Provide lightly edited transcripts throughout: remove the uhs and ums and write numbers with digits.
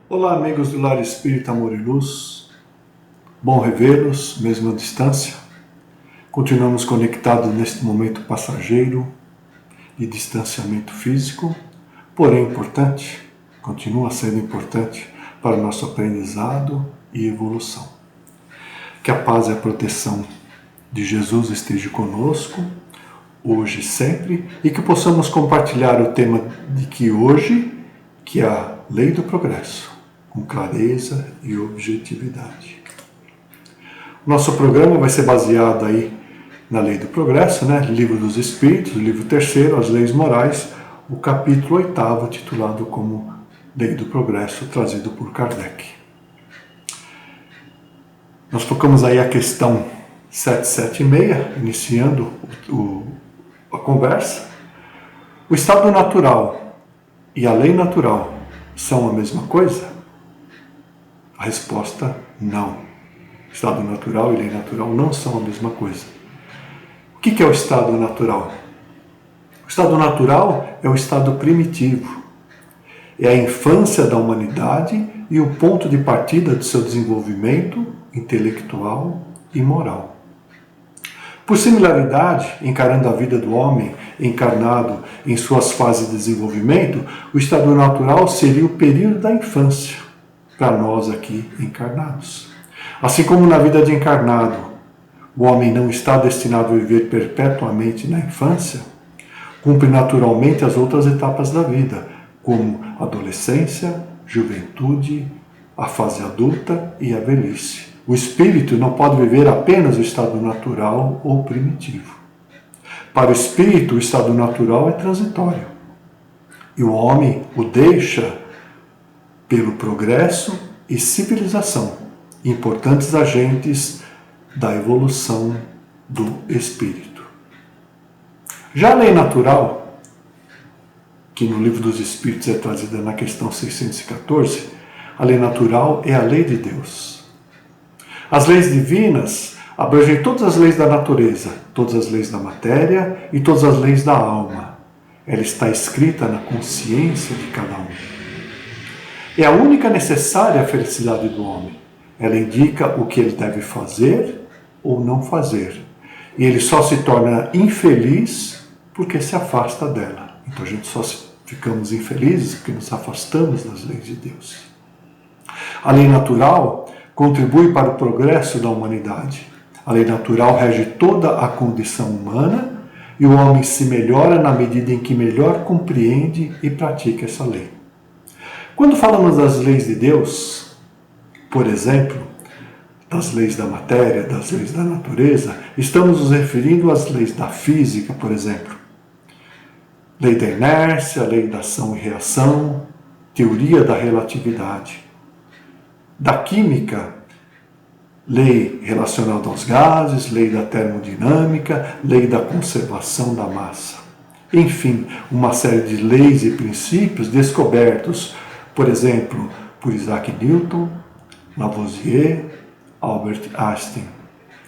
Olá, amigos do Lar Espírita Amor e Luz. Bom revê-los, mesmo à distância. Continuamos conectados neste momento passageiro de distanciamento físico, porém importante, continua sendo importante para o nosso aprendizado e evolução. Que a paz e a proteção de Jesus esteja conosco, hoje e sempre, e que possamos compartilhar o tema de que hoje, que é a Lei do Progresso, com clareza e objetividade. Nosso programa vai ser baseado aí na Lei do Progresso, Livro dos Espíritos, livro 3º, As Leis Morais, o capítulo 8º, titulado como Lei do Progresso, trazido por Kardec. Nós tocamos aí a questão 776, iniciando a conversa. O estado natural e a lei natural são a mesma coisa? A resposta, não. Estado natural e lei natural não são a mesma coisa. O que é o estado natural? O estado natural é o estado primitivo. É a infância da humanidade e o ponto de partida do seu desenvolvimento intelectual e moral. Por similaridade, encarando a vida do homem encarnado em suas fases de desenvolvimento, o estado natural seria o período da infância, para nós aqui encarnados. Assim como na vida de encarnado, o homem não está destinado a viver perpetuamente na infância, cumpre naturalmente as outras etapas da vida, como a adolescência, juventude, a fase adulta e a velhice. O espírito não pode viver apenas o estado natural ou primitivo. Para o espírito, o estado natural é transitório. E o homem o deixa pelo progresso e civilização, importantes agentes da evolução do espírito. Já a lei natural, que no Livro dos Espíritos é trazida na questão 614, a lei natural é a lei de Deus. As leis divinas abrangem todas as leis da natureza, todas as leis da matéria e todas as leis da alma. Ela está escrita na consciência de cada um. É a única necessária à felicidade do homem. Ela indica o que ele deve fazer ou não fazer. E ele só se torna infeliz porque se afasta dela. Então a gente só ficamos infelizes porque nos afastamos das leis de Deus. A lei natural contribui para o progresso da humanidade. A lei natural rege toda a condição humana e o homem se melhora na medida em que melhor compreende e pratica essa lei. Quando falamos das leis de Deus, por exemplo, das leis da matéria, das leis da natureza, estamos nos referindo às leis da física, por exemplo. Lei da inércia, lei da ação e reação, teoria da relatividade. Da química, lei relacionada aos gases, lei da termodinâmica, lei da conservação da massa. Enfim, uma série de leis e princípios descobertos, por exemplo, por Isaac Newton, Lavoisier, Albert Einstein,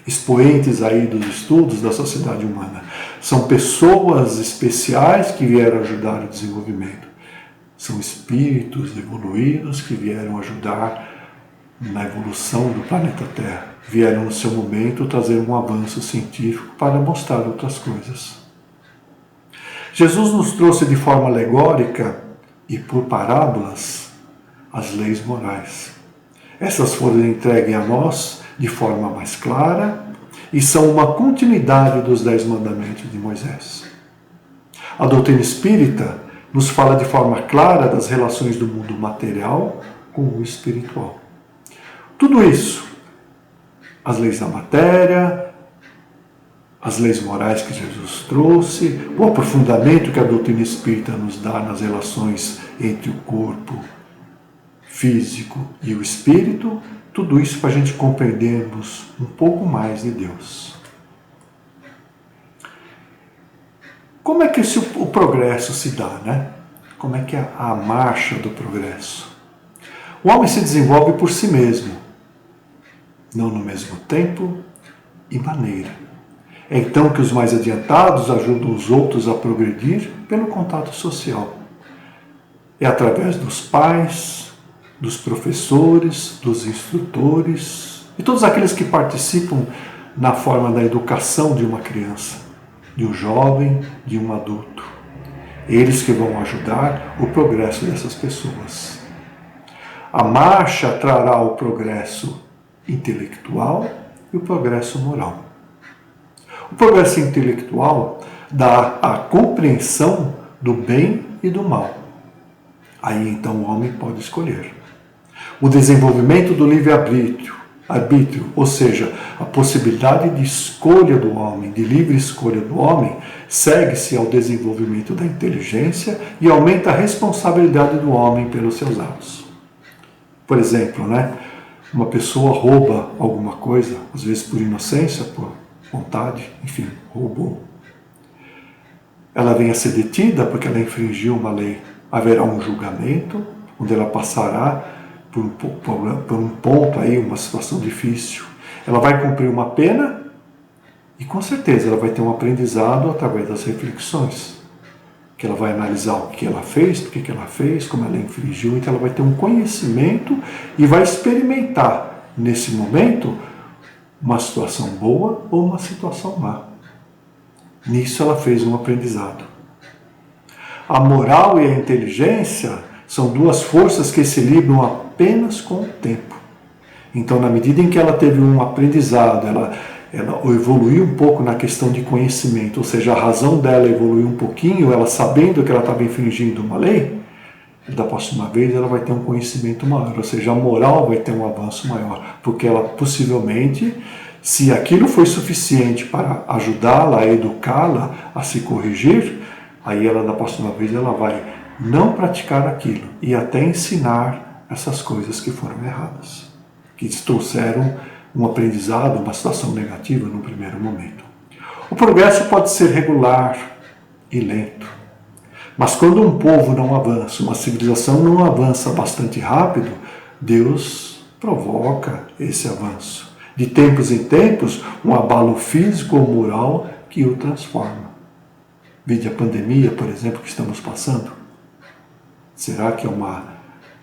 expoentes aí dos estudos da sociedade humana. São pessoas especiais que vieram ajudar o desenvolvimento. São espíritos evoluídos que vieram ajudar na evolução do planeta Terra. Vieram no seu momento trazer um avanço científico para mostrar outras coisas. Jesus nos trouxe de forma alegórica e por parábolas as leis morais. Essas foram entregues a nós de forma mais clara e são uma continuidade dos 10 mandamentos de Moisés. A doutrina espírita nos fala de forma clara das relações do mundo material com o espiritual. Tudo isso, as leis da matéria, as leis morais que Jesus trouxe, o aprofundamento que a doutrina espírita nos dá nas relações entre o corpo físico e o espírito, tudo isso para a gente compreendermos um pouco mais de Deus. Como é que o progresso se dá, né? Como é que é a marcha do progresso? O homem se desenvolve por si mesmo, não no mesmo tempo, e maneira. É então que os mais adiantados ajudam os outros a progredir pelo contato social. É através dos pais, dos professores, dos instrutores e todos aqueles que participam na forma da educação de uma criança, de um jovem, de um adulto. Eles que vão ajudar o progresso dessas pessoas. A marcha trará o progresso intelectual e o progresso moral. O progresso intelectual dá a compreensão do bem e do mal. Aí então o homem pode escolher. O desenvolvimento do livre-arbítrio, ou seja, a possibilidade de escolha do homem, de livre escolha do homem, segue-se ao desenvolvimento da inteligência e aumenta a responsabilidade do homem pelos seus atos. Por exemplo, uma pessoa rouba alguma coisa, às vezes por inocência, por vontade, enfim, roubou. Ela vem a ser detida porque ela infringiu uma lei. Haverá um julgamento, onde ela passará por um ponto aí, uma situação difícil. Ela vai cumprir uma pena e com certeza ela vai ter um aprendizado através das reflexões. Que ela vai analisar o que ela fez, por que ela fez, como ela infringiu, então ela vai ter um conhecimento e vai experimentar nesse momento uma situação boa ou uma situação má. Nisso ela fez um aprendizado. A moral e a inteligência são duas forças que se equilibram apenas com o tempo. Então, na medida em que ela teve um aprendizado, ela evoluiu um pouco na questão de conhecimento, ou seja, a razão dela evoluiu um pouquinho, ela sabendo que ela estava infringindo uma lei, da próxima vez ela vai ter um conhecimento maior, ou seja, a moral vai ter um avanço maior, porque ela possivelmente, se aquilo foi suficiente para ajudá-la, a educá-la, a se corrigir, aí ela, da próxima vez, ela vai não praticar aquilo e até ensinar essas coisas que foram erradas, que trouxeram um aprendizado, uma situação negativa no primeiro momento. O progresso pode ser regular e lento, mas quando um povo não avança, uma civilização não avança bastante rápido, Deus provoca esse avanço. De tempos em tempos, um abalo físico ou moral que o transforma. Vide a pandemia, por exemplo, que estamos passando. Será que é uma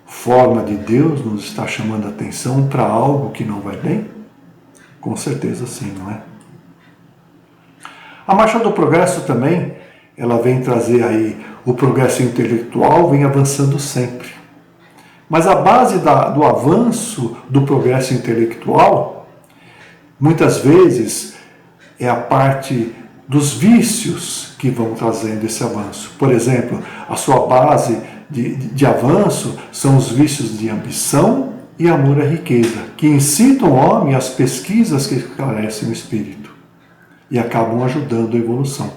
forma de Deus nos estar chamando a atenção para algo que não vai bem? Com certeza sim, não é? A marcha do progresso também, ela vem trazer aí o progresso intelectual, vem avançando sempre. Mas a base do avanço do progresso intelectual, muitas vezes, é a parte dos vícios que vão trazendo esse avanço. Por exemplo, a sua base de avanço são os vícios de ambição e amor à riqueza, que incitam o homem às pesquisas que esclarecem o espírito e acabam ajudando a evolução.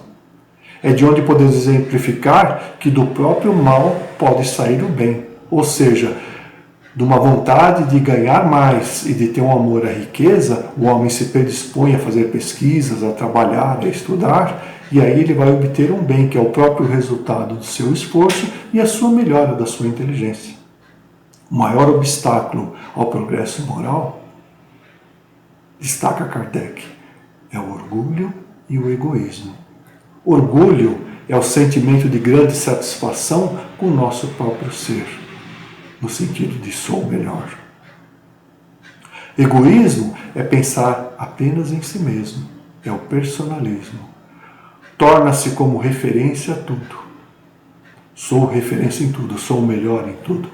É de onde podemos exemplificar que do próprio mal pode sair o bem, ou seja, de uma vontade de ganhar mais e de ter um amor à riqueza, o homem se predispõe a fazer pesquisas, a trabalhar, a estudar, e aí ele vai obter um bem, que é o próprio resultado do seu esforço e a sua melhora da sua inteligência. O maior obstáculo ao progresso moral, destaca Kardec, é o orgulho e o egoísmo. Orgulho é o sentimento de grande satisfação com o nosso próprio ser, no sentido de sou melhor. Egoísmo é pensar apenas em si mesmo, é o personalismo. Torna-se como referência a tudo. Sou referência em tudo, sou o melhor em tudo.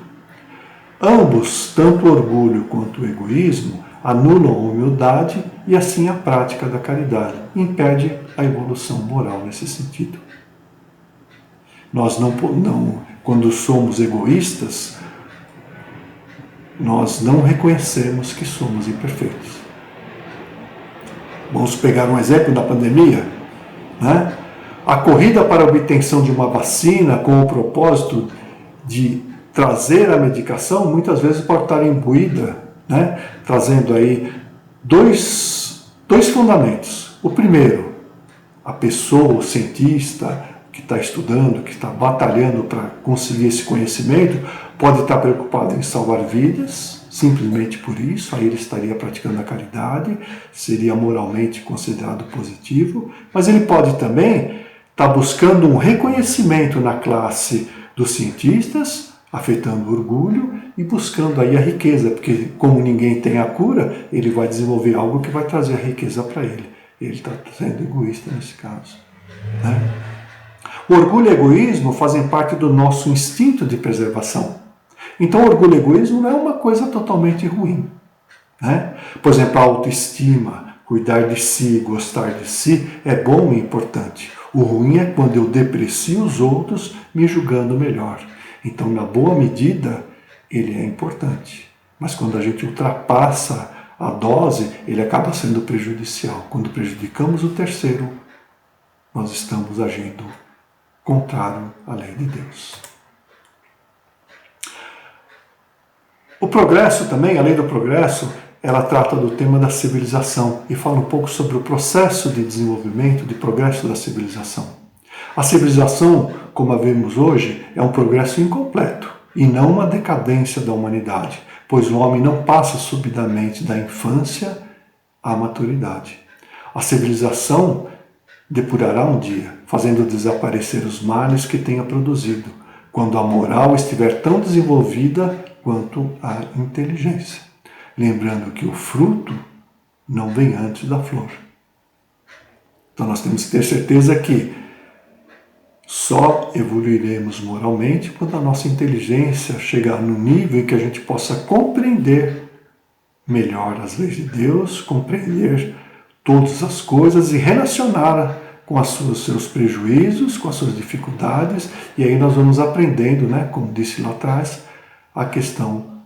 Ambos, tanto o orgulho quanto o egoísmo, anulam a humildade e assim a prática da caridade, impede a evolução moral nesse sentido. Nós quando somos egoístas, nós não reconhecemos que somos imperfeitos. Vamos pegar um exemplo da pandemia, né? A corrida para a obtenção de uma vacina com o propósito de trazer a medicação, muitas vezes pode estar imbuída, né? Trazendo aí dois fundamentos. O primeiro, a pessoa, o cientista que está estudando, que está batalhando para conseguir esse conhecimento, pode estar preocupado em salvar vidas, simplesmente por isso, aí ele estaria praticando a caridade, seria moralmente considerado positivo, mas ele pode também estar buscando um reconhecimento na classe dos cientistas, afetando o orgulho e buscando aí a riqueza, porque como ninguém tem a cura, ele vai desenvolver algo que vai trazer a riqueza para ele. Ele está sendo egoísta nesse caso, né? O orgulho e o egoísmo fazem parte do nosso instinto de preservação. Então, orgulho e egoísmo não é uma coisa totalmente ruim, né? Por exemplo, a autoestima, cuidar de si, gostar de si, é bom e importante. O ruim é quando eu deprecio os outros, me julgando melhor. Então, na boa medida, ele é importante. Mas quando a gente ultrapassa a dose, ele acaba sendo prejudicial. Quando prejudicamos o terceiro, nós estamos agindo contrário à lei de Deus. O progresso também, a lei do progresso, ela trata do tema da civilização e fala um pouco sobre o processo de desenvolvimento, de progresso da civilização. A civilização, como a vemos hoje, é um progresso incompleto e não uma decadência da humanidade, pois o homem não passa subitamente da infância à maturidade. A civilização depurará um dia, fazendo desaparecer os males que tenha produzido, quando a moral estiver tão desenvolvida quanto a inteligência. Lembrando que o fruto não vem antes da flor. Então nós temos que ter certeza que só evoluiremos moralmente quando a nossa inteligência chegar no nível em que a gente possa compreender melhor as leis de Deus, compreender todas as coisas e relacionar com os seus prejuízos, com as suas dificuldades, e aí nós vamos aprendendo, né, como disse lá atrás, a questão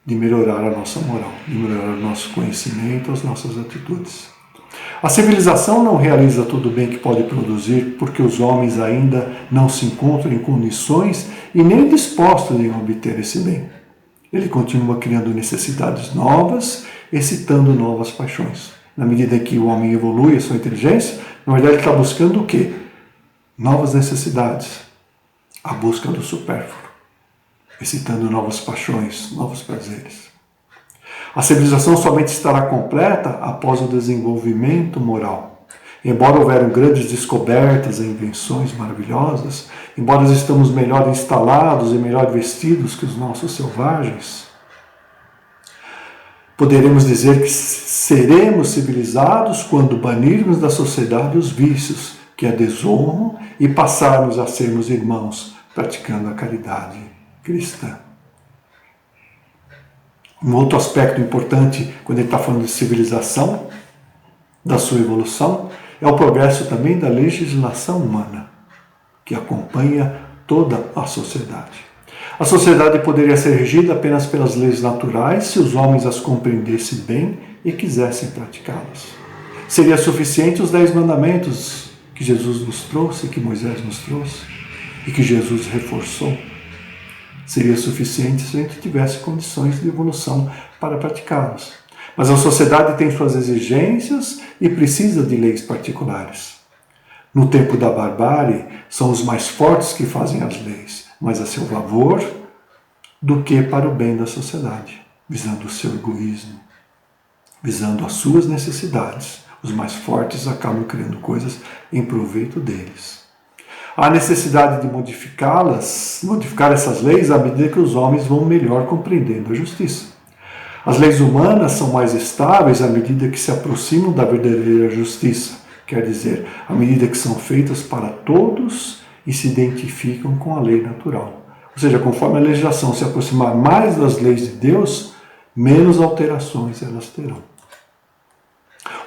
de melhorar a nossa moral, de melhorar o nosso conhecimento, as nossas atitudes. A civilização não realiza todo o bem que pode produzir porque os homens ainda não se encontram em condições e nem dispostos em obter esse bem. Ele continua criando necessidades novas, excitando novas paixões. Na medida que o homem evolui a sua inteligência, na verdade ele está buscando o quê? Novas necessidades, a busca do supérfluo, excitando novas paixões, novos prazeres. A civilização somente estará completa após o desenvolvimento moral. Embora houveram grandes descobertas e invenções maravilhosas, embora estamos melhor instalados e melhor vestidos que os nossos selvagens, poderemos dizer que seremos civilizados quando banirmos da sociedade os vícios que a desonram e passarmos a sermos irmãos, praticando a caridade cristã. Um outro aspecto importante quando ele está falando de civilização, da sua evolução, é o progresso também da legislação humana, que acompanha toda a sociedade. A sociedade poderia ser regida apenas pelas leis naturais se os homens as compreendessem bem e quisessem praticá-las. Seria suficiente os 10 mandamentos que Jesus nos trouxe, que Moisés nos trouxe e que Jesus reforçou. Seria suficiente se a gente tivesse condições de evolução para praticá-los. Mas a sociedade tem suas exigências e precisa de leis particulares. No tempo da barbárie, são os mais fortes que fazem as leis, mas a seu favor do que para o bem da sociedade, visando o seu egoísmo, visando as suas necessidades. Os mais fortes acabam criando coisas em proveito deles. Há necessidade de modificar essas leis à medida que os homens vão melhor compreendendo a justiça. As leis humanas são mais estáveis à medida que se aproximam da verdadeira justiça, quer dizer, à medida que são feitas para todos e se identificam com a lei natural. Ou seja, conforme a legislação se aproximar mais das leis de Deus, menos alterações elas terão.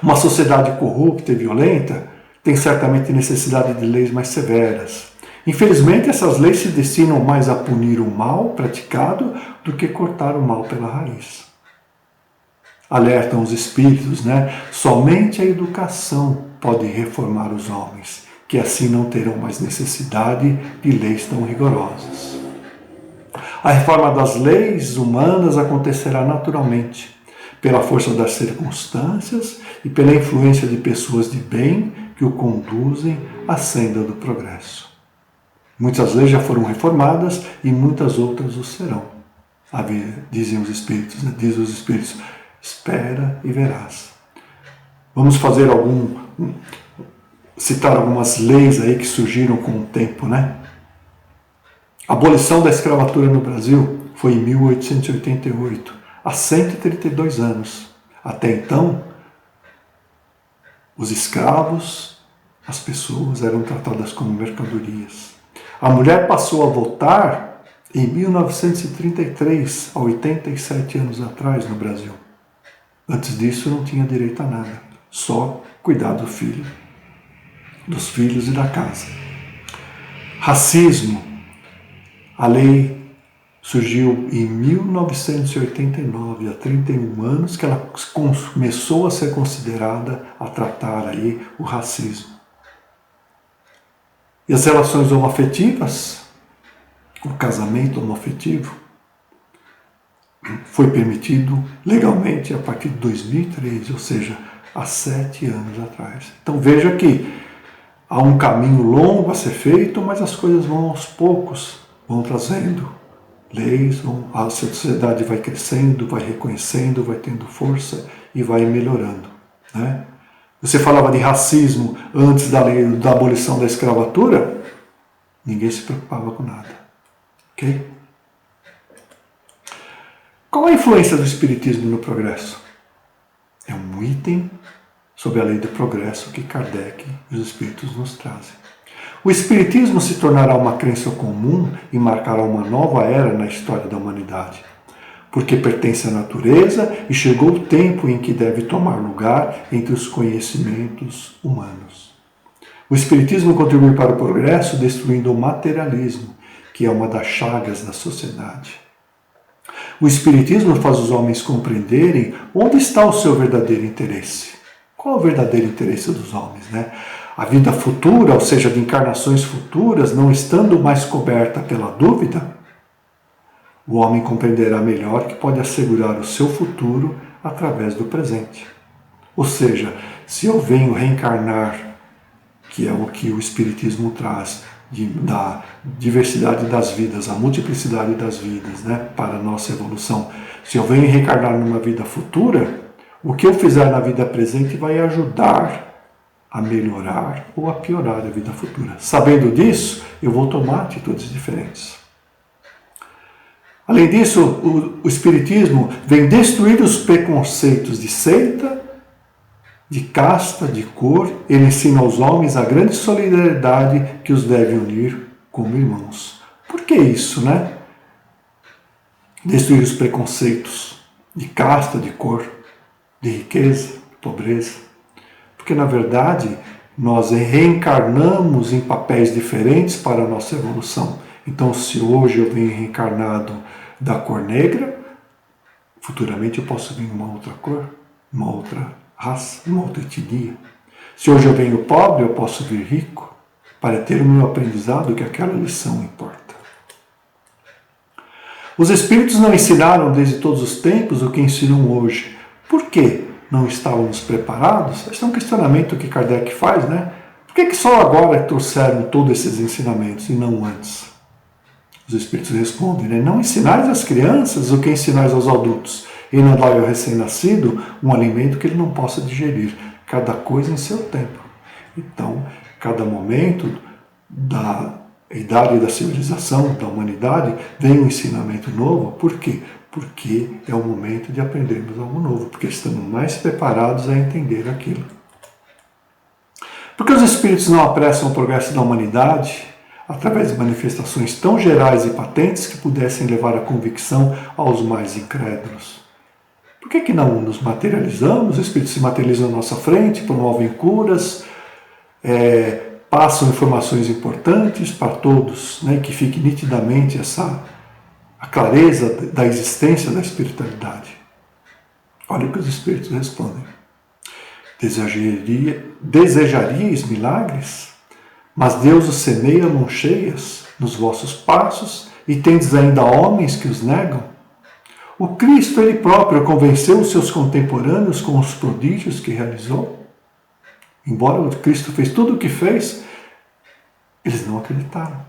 Uma sociedade corrupta e violenta tem certamente necessidade de leis mais severas. Infelizmente, essas leis se destinam mais a punir o mal praticado do que cortar o mal pela raiz. Alertam os espíritos, Somente a educação pode reformar os homens, que assim não terão mais necessidade de leis tão rigorosas. A reforma das leis humanas acontecerá naturalmente, pela força das circunstâncias e pela influência de pessoas de bem que o conduzem à senda do progresso. Muitas leis já foram reformadas e muitas outras o serão. dizem os Espíritos, né? Dizem os Espíritos, espera e verás. Vamos fazer citar algumas leis aí que surgiram com o tempo, né? A abolição da escravatura no Brasil foi em 1888, há 132 anos. Até então, os escravos, as pessoas eram tratadas como mercadorias. A mulher passou a votar em 1933, há 87 anos atrás no Brasil. Antes disso não tinha direito a nada, só cuidar do filho, dos filhos e da casa. Racismo. A lei surgiu em 1989, há 31 anos, que ela começou a ser considerada a tratar aí o racismo. E as relações homoafetivas, o casamento homoafetivo, foi permitido legalmente a partir de 2013, ou seja, há 7 anos atrás. Então veja que há um caminho longo a ser feito, mas as coisas vão aos poucos, vão trazendo leis, a sociedade vai crescendo, vai reconhecendo, vai tendo força e vai melhorando, né? Você falava de racismo antes da lei da abolição da escravatura, ninguém se preocupava com nada, ok? Qual a influência do Espiritismo no progresso? É um item sobre a lei do progresso que Kardec e os Espíritos nos trazem. O Espiritismo se tornará uma crença comum e marcará uma nova era na história da humanidade, porque pertence à natureza e chegou o tempo em que deve tomar lugar entre os conhecimentos humanos. O Espiritismo contribui para o progresso destruindo o materialismo, que é uma das chagas da sociedade. O Espiritismo faz os homens compreenderem onde está o seu verdadeiro interesse. Qual é o verdadeiro interesse dos homens, né? A vida futura, ou seja, de encarnações futuras, não estando mais coberta pela dúvida, o homem compreenderá melhor que pode assegurar o seu futuro através do presente. Ou seja, se eu venho reencarnar, que é o que o Espiritismo traz, da diversidade das vidas, a multiplicidade das vidas, né, para a nossa evolução. Se eu venho reencarnar numa vida futura, o que eu fizer na vida presente vai ajudar a melhorar ou a piorar a vida futura. Sabendo disso, eu vou tomar atitudes diferentes. Além disso, o Espiritismo vem destruir os preconceitos de seita, de casta, de cor. Ele ensina aos homens a grande solidariedade que os deve unir como irmãos. Por que isso, né? Destruir os preconceitos de casta, de cor, de riqueza, de pobreza. Porque, na verdade, nós reencarnamos em papéis diferentes para a nossa evolução. Então, se hoje eu venho reencarnado da cor negra, futuramente eu posso vir uma outra cor, uma outra raça, uma outra etnia. Se hoje eu venho pobre, eu posso vir rico para ter o meu aprendizado, que aquela lição importa. Os Espíritos não ensinaram desde todos os tempos o que ensinam hoje. Por quê? Não estávamos preparados? Esse é um questionamento que Kardec faz, né? Por que só agora trouxeram todos esses ensinamentos e não antes? Os Espíritos respondem, né? Não ensinais às crianças o que ensinais aos adultos, e não dai ao recém-nascido um alimento que ele não possa digerir, cada coisa em seu tempo. Então, cada momento da idade da civilização, da humanidade, vem um ensinamento novo. Por quê? Porque é o momento de aprendermos algo novo, porque estamos mais preparados a entender aquilo. Porque os Espíritos não apressam o progresso da humanidade através de manifestações tão gerais e patentes que pudessem levar a convicção aos mais incrédulos. Por que não nos materializamos? Os Espíritos se materializam na nossa frente, promovem curas, passam informações importantes para todos, né, que fique nitidamente a clareza da existência da espiritualidade. Olha o que os Espíritos respondem. Desejaríeis milagres? Mas Deus os semeia mãos cheias nos vossos passos e tendes ainda homens que os negam? O Cristo, Ele próprio, convenceu os seus contemporâneos com os prodígios que realizou? Embora o Cristo fez tudo o que fez, eles não acreditaram.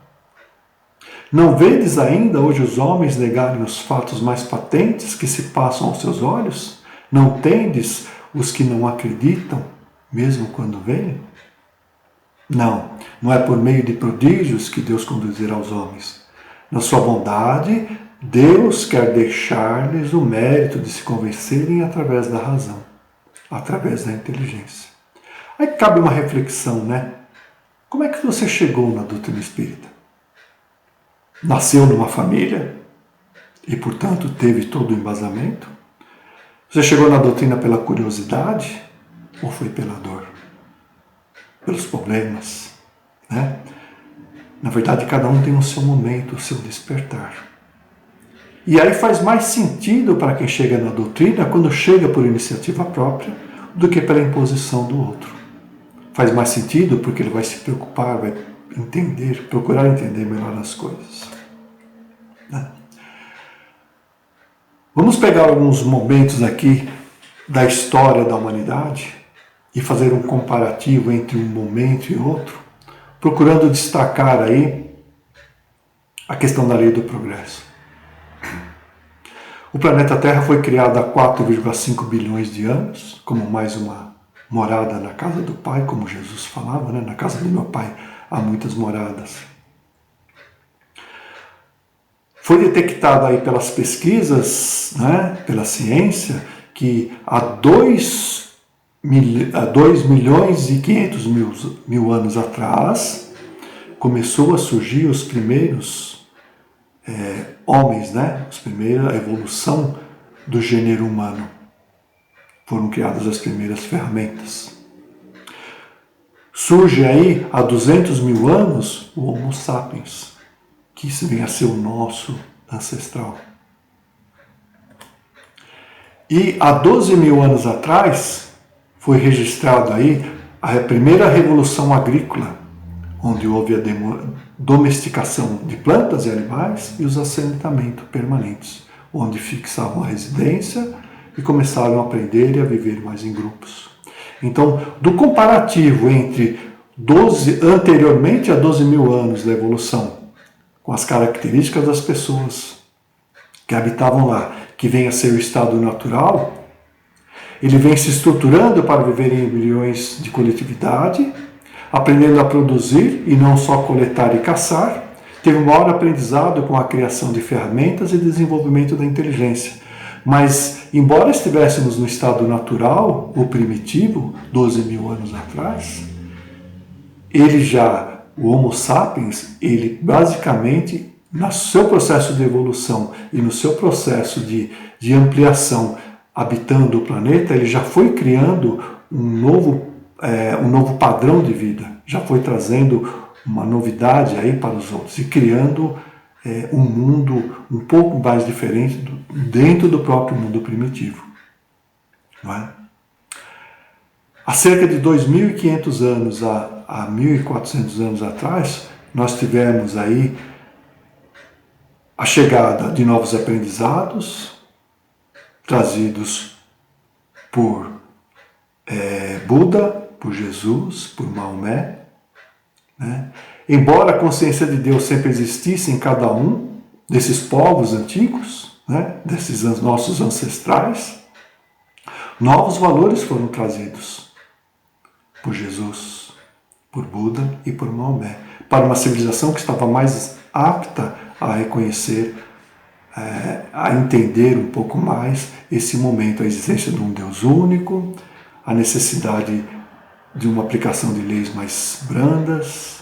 Não vedes ainda hoje os homens negarem os fatos mais patentes que se passam aos seus olhos? Não tendes os que não acreditam, mesmo quando veem? Não, não é por meio de prodígios que Deus conduzirá os homens. Na sua bondade, Deus quer deixar-lhes o mérito de se convencerem através da razão, através da inteligência. Aí cabe uma reflexão, né? Como é que você chegou na doutrina espírita? Nasceu numa família e, portanto, teve todo o embasamento? Você chegou na doutrina pela curiosidade ou foi pela dor? Pelos problemas, né? Na verdade, cada um tem o seu momento, o seu despertar. E aí faz mais sentido para quem chega na doutrina quando chega por iniciativa própria do que pela imposição do outro. Faz mais sentido porque ele vai se preocupar, vai entender, procurar entender melhor as coisas. Né? Vamos pegar alguns momentos aqui da história da humanidade e fazer um comparativo entre um momento e outro, procurando destacar aí a questão da lei do progresso. O planeta Terra foi criado há 4,5 bilhões de anos, como mais uma morada na casa do Pai, como Jesus falava, né? Na casa do meu Pai há muitas moradas. Foi detectado aí pelas pesquisas, né? Pela ciência, que há 2 milhões e 500 mil anos atrás começou a surgir os primeiros homens, né? A evolução do gênero humano. Foram criadas as primeiras ferramentas. Surge aí, há 200 mil anos, o Homo sapiens, que isso vem a ser o nosso ancestral. E há 12 mil anos atrás, foi registrado aí a primeira revolução agrícola, onde houve a domesticação de plantas e animais e os assentamentos permanentes, onde fixavam a residência e começaram a aprender e a viver mais em grupos. Então, do comparativo entre anteriormente a 12 mil anos da evolução, com as características das pessoas que habitavam lá, que vem a ser o estado natural, ele vem se estruturando para viver em embriões de coletividade, aprendendo a produzir e não só coletar e caçar, teve um maior aprendizado com a criação de ferramentas e desenvolvimento da inteligência. Mas, embora estivéssemos no estado natural, ou primitivo, 12 mil anos atrás, o Homo sapiens, ele basicamente, no seu processo de evolução e no seu processo de ampliação, habitando o planeta, ele já foi criando um novo padrão de vida, já foi trazendo uma novidade aí para os outros e criando um mundo um pouco mais diferente dentro do próprio mundo primitivo. Não é? Há cerca de 2.500 anos a 1.400 anos atrás, nós tivemos aí a chegada de novos aprendizados trazidos por Buda, por Jesus, por Maomé. Né? Embora a consciência de Deus sempre existisse em cada um desses povos antigos, né? Desses nossos ancestrais, novos valores foram trazidos por Jesus, por Buda e por Maomé, para uma civilização que estava mais apta a reconhecer, a entender um pouco mais esse momento, a existência de um Deus único, a necessidade de uma aplicação de leis mais brandas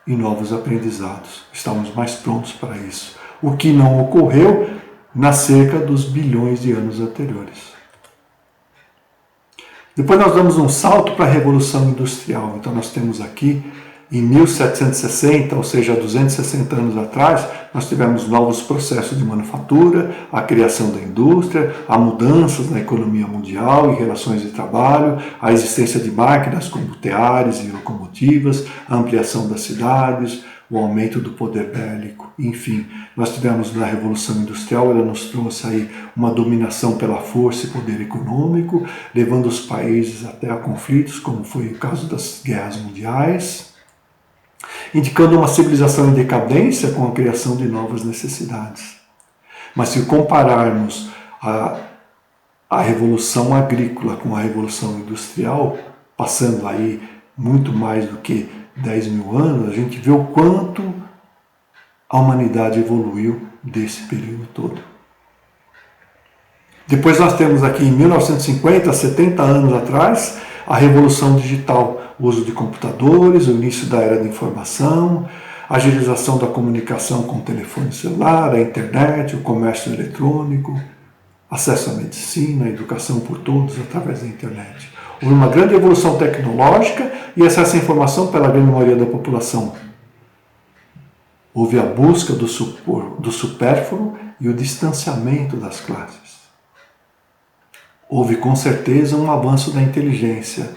e novos aprendizados. Estamos mais prontos para isso, o que não ocorreu na cerca dos bilhões de anos anteriores. Depois nós damos um salto para a Revolução Industrial. Então nós temos aqui, em 1760, ou seja, 260 anos atrás, nós tivemos novos processos de manufatura, a criação da indústria, há mudanças na economia mundial e relações de trabalho, a existência de máquinas como teares e locomotivas, a ampliação das cidades, o aumento do poder bélico, enfim. Nós tivemos na Revolução Industrial, ela nos trouxe aí uma dominação pela força e poder econômico, levando os países até a conflitos, como foi o caso das guerras mundiais. indicando uma civilização em decadência com a criação de novas necessidades. Mas se compararmos a revolução agrícola com a revolução industrial, passando aí muito mais do que 10 mil anos, a gente vê o quanto a humanidade evoluiu desse período todo. Depois nós temos aqui em 1950, 70 anos atrás, a revolução digital, o uso de computadores, o início da era da informação, a agilização da comunicação com o telefone celular, a internet, o comércio eletrônico, acesso à medicina, a educação por todos através da internet. Houve uma grande evolução tecnológica e acesso à informação pela grande maioria da população. Houve a busca do supérfluo e o distanciamento das classes. Houve com certeza um avanço da inteligência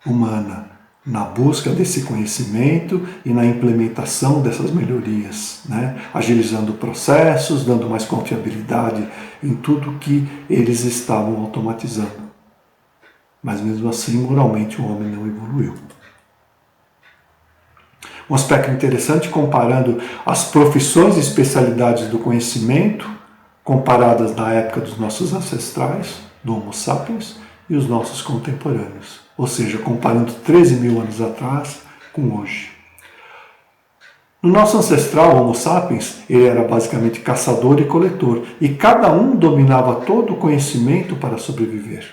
humana na busca desse conhecimento e na implementação dessas melhorias, né? Agilizando processos, dando mais confiabilidade em tudo que eles estavam automatizando. Mas mesmo assim, moralmente, o homem não evoluiu. Um aspecto interessante, comparando as profissões e especialidades do conhecimento, comparadas na época dos nossos ancestrais, do Homo sapiens, e os nossos contemporâneos. Ou seja, comparando 13 mil anos atrás com hoje. No nosso ancestral, Homo sapiens, ele era basicamente caçador e coletor, e cada um dominava todo o conhecimento para sobreviver.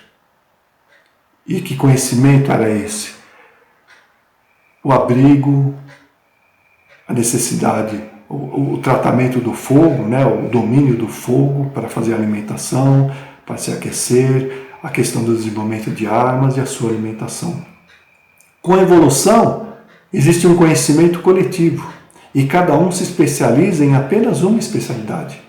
E que conhecimento era esse? O abrigo, a necessidade, o tratamento do fogo, né? O domínio do fogo para fazer alimentação, para se aquecer, a questão do desenvolvimento de armas e a sua alimentação. Com a evolução, existe um conhecimento coletivo e cada um se especializa em apenas uma especialidade.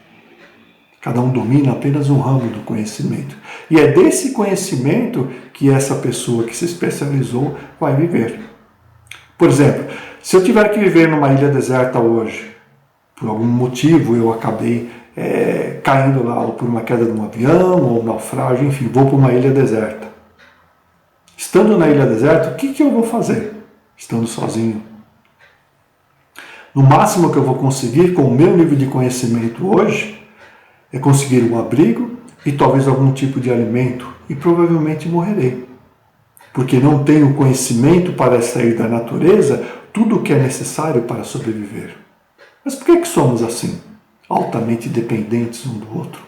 Cada um domina apenas um ramo do conhecimento. E é desse conhecimento que essa pessoa que se especializou vai viver. Por exemplo, se eu tiver que viver numa ilha deserta hoje, por algum motivo eu acabei caindo lá, ou por uma queda de um avião, ou um naufrágio, enfim, vou para uma ilha deserta. Estando na ilha deserta, o que eu vou fazer? Estando sozinho. No máximo que eu vou conseguir, com o meu nível de conhecimento hoje, é conseguir um abrigo e talvez algum tipo de alimento, e provavelmente morrerei. Porque não tenho conhecimento para sair da natureza tudo o que é necessário para sobreviver. Mas por que somos assim? Altamente dependentes um do outro.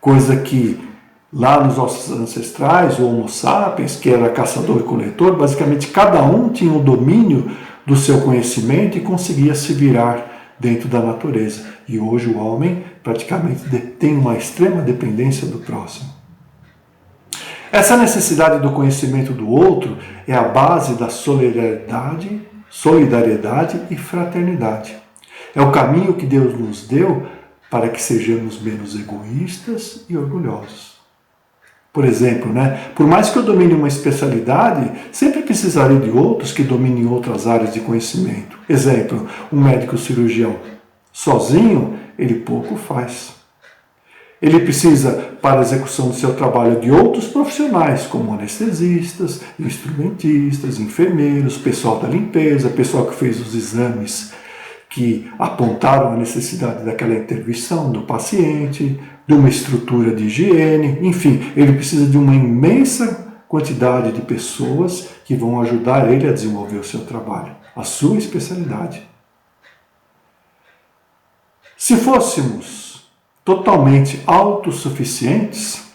Coisa que lá nos nossos ancestrais, o Homo sapiens, que era caçador e coletor, basicamente cada um tinha o domínio do seu conhecimento e conseguia se virar dentro da natureza. E hoje o homem praticamente tem uma extrema dependência do próximo. Essa necessidade do conhecimento do outro é a base da solidariedade e fraternidade. É o caminho que Deus nos deu para que sejamos menos egoístas e orgulhosos. Por exemplo, por mais que eu domine uma especialidade, sempre precisarei de outros que dominem outras áreas de conhecimento. Exemplo, um médico cirurgião. Sozinho, ele pouco faz. Ele precisa, para a execução do seu trabalho, de outros profissionais, como anestesistas, instrumentistas, enfermeiros, pessoal da limpeza, pessoal que fez os exames que apontaram a necessidade daquela intervenção do paciente, de uma estrutura de higiene, enfim, ele precisa de uma imensa quantidade de pessoas que vão ajudar ele a desenvolver o seu trabalho, a sua especialidade. Se fôssemos totalmente autossuficientes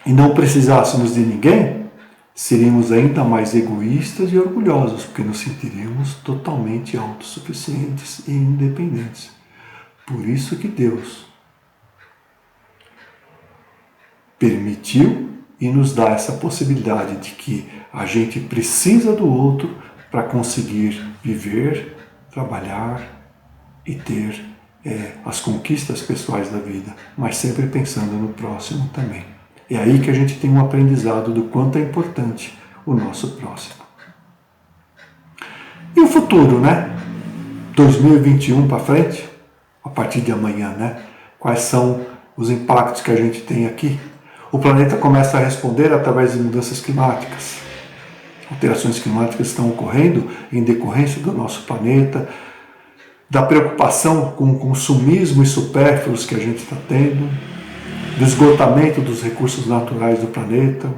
e não precisássemos de ninguém, seríamos ainda mais egoístas e orgulhosos, porque nos sentiríamos totalmente autossuficientes e independentes. Por isso que Deus permitiu e nos dá essa possibilidade de que a gente precisa do outro para conseguir viver, trabalhar e ter as conquistas pessoais da vida, mas sempre pensando no próximo também. É aí que a gente tem um aprendizado do quanto é importante o nosso próximo. E o futuro, 2021 para frente, a partir de amanhã, Quais são os impactos que a gente tem aqui? O planeta começa a responder através de mudanças climáticas. alterações climáticas estão ocorrendo em decorrência do nosso planeta, da preocupação com o consumismo e supérfluos que a gente está tendo, do esgotamento dos recursos naturais do planeta,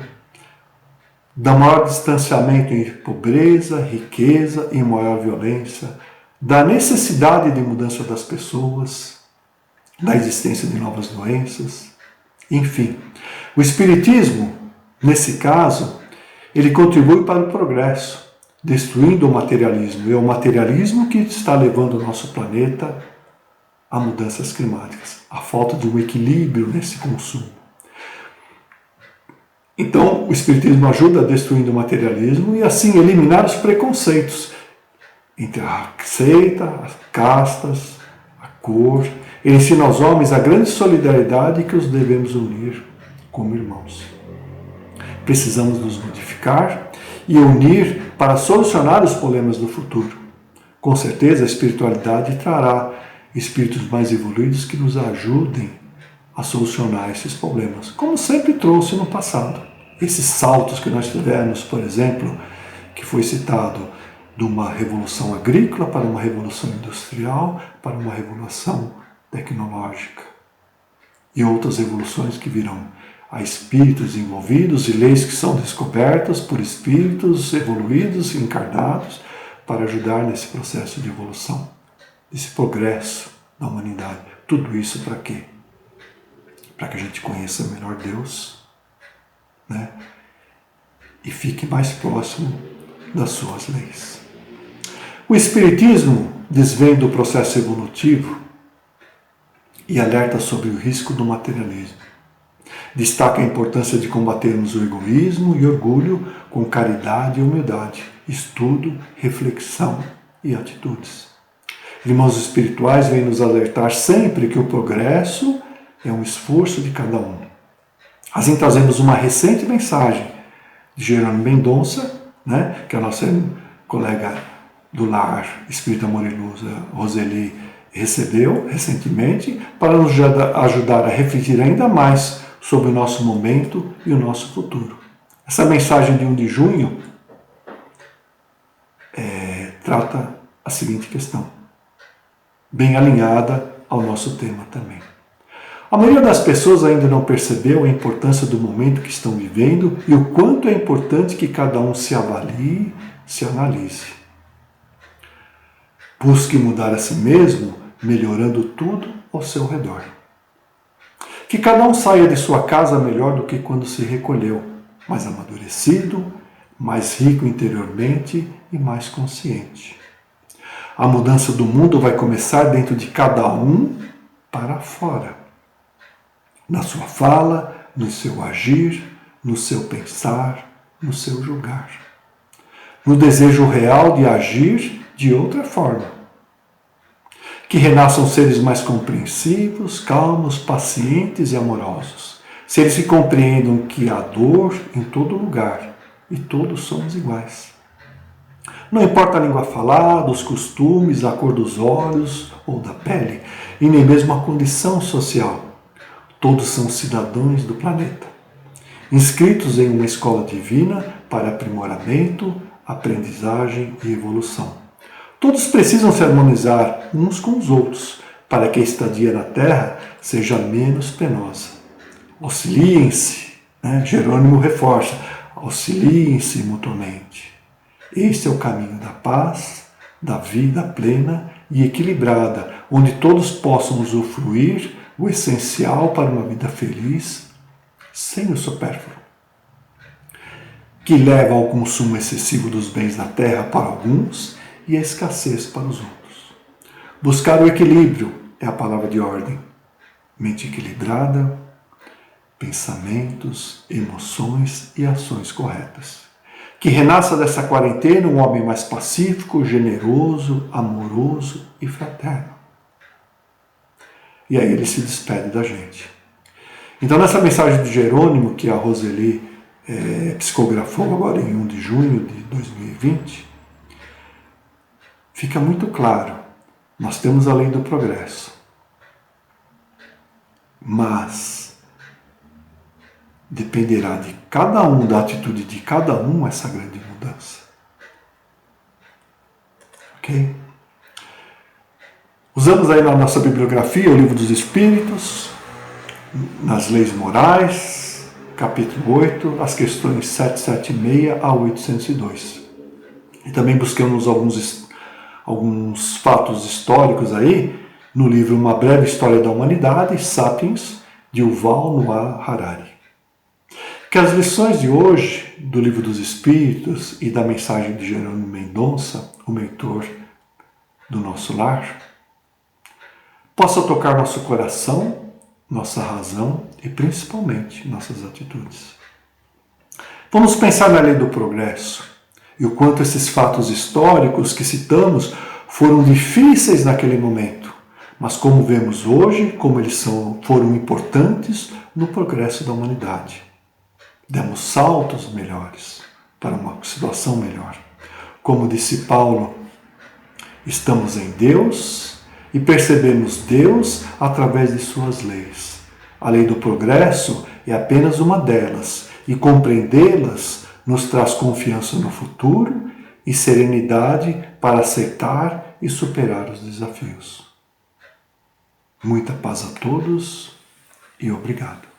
do maior distanciamento em pobreza, riqueza e maior violência, da necessidade de mudança das pessoas, da existência de novas doenças, enfim. O Espiritismo, nesse caso, ele contribui para o progresso, destruindo o materialismo. E é o materialismo que está levando o nosso planeta a mudanças climáticas, a falta de um equilíbrio nesse consumo. Então, o Espiritismo ajuda destruindo o materialismo e assim eliminar os preconceitos entre a seita, as castas, a cor. Ele ensina aos homens a grande solidariedade que os devemos unir como irmãos. Precisamos nos modificar e unir para solucionar os problemas do futuro. Com certeza a espiritualidade trará espíritos mais evoluídos que nos ajudem a solucionar esses problemas, como sempre trouxe no passado. Esses saltos que nós tivemos, por exemplo, que foi citado de uma revolução agrícola para uma revolução industrial, para uma revolução tecnológica. E outras revoluções que virão a espíritos envolvidos e leis que são descobertas por espíritos evoluídos e encarnados para ajudar nesse processo de evolução, desse progresso da humanidade. Tudo isso para quê? Para que a gente conheça melhor Deus, né? E fique mais próximo das suas leis. O Espiritismo desvenda o processo evolutivo e alerta sobre o risco do materialismo. Destaca a importância de combatermos o egoísmo e orgulho com caridade e humildade, estudo, reflexão e atitudes. Irmãos espirituais vêm nos alertar sempre que o progresso é um esforço de cada um. Assim trazemos uma recente mensagem de Jerônimo Mendonça, né, que a nossa colega do lar Espírita Amor e Luz, a Roseli, recebeu recentemente, para nos ajudar a refletir ainda mais sobre o nosso momento e o nosso futuro. Essa mensagem de 1 de junho trata a seguinte questão, bem alinhada ao nosso tema também. A maioria das pessoas ainda não percebeu a importância do momento que estão vivendo e o quanto é importante que cada um se avalie, se analise. Busque mudar a si mesmo, melhorando tudo ao seu redor. Que cada um saia de sua casa melhor do que quando se recolheu, mais amadurecido, mais rico interiormente e mais consciente. A mudança do mundo vai começar dentro de cada um para fora. Na sua fala, no seu agir, no seu pensar, no seu julgar. No desejo real de agir de outra forma. Que renasçam seres mais compreensivos, calmos, pacientes e amorosos. Seres que compreendam que há dor em todo lugar e todos somos iguais. Não importa a língua falada, os costumes, a cor dos olhos ou da pele, e nem mesmo a condição social. Todos são cidadãos do planeta, inscritos em uma escola divina para aprimoramento, aprendizagem e evolução. Todos precisam se harmonizar uns com os outros para que a estadia na Terra seja menos penosa. Auxiliem-se, né? Jerônimo reforça, auxiliem-se mutuamente. Este é o caminho da paz, da vida plena e equilibrada, onde todos possam usufruir o essencial para uma vida feliz, sem o supérfluo, que leva ao consumo excessivo dos bens da terra para alguns e a escassez para os outros. Buscar o equilíbrio é a palavra de ordem. Mente equilibrada, pensamentos, emoções e ações corretas. Que renasça dessa quarentena um homem mais pacífico, generoso, amoroso e fraterno. E aí ele se despede da gente. Então nessa mensagem de Jerônimo, que a Roseli psicografou agora em 1 de junho de 2020, fica muito claro, nós temos a lei do progresso. Mas dependerá de cada um, da atitude de cada um, essa grande mudança. Ok? Usamos aí na nossa bibliografia o Livro dos Espíritos, nas Leis Morais, capítulo 8, as questões 776 a 802. E também buscamos alguns fatos históricos aí no livro Uma Breve História da Humanidade, Sapiens, de Yuval Noah Harari. Que as lições de hoje do Livro dos Espíritos e da mensagem de Jerônimo Mendonça, o mentor do nosso lar, possa tocar nosso coração, nossa razão e principalmente nossas atitudes. Vamos pensar na lei do progresso e o quanto esses fatos históricos que citamos foram difíceis naquele momento, mas como vemos hoje, como eles foram importantes no progresso da humanidade. Demos saltos melhores para uma situação melhor. Como disse Paulo, estamos em Deus e percebemos Deus através de suas leis. A lei do progresso é apenas uma delas e compreendê-las nos traz confiança no futuro e serenidade para aceitar e superar os desafios. Muita paz a todos e obrigado.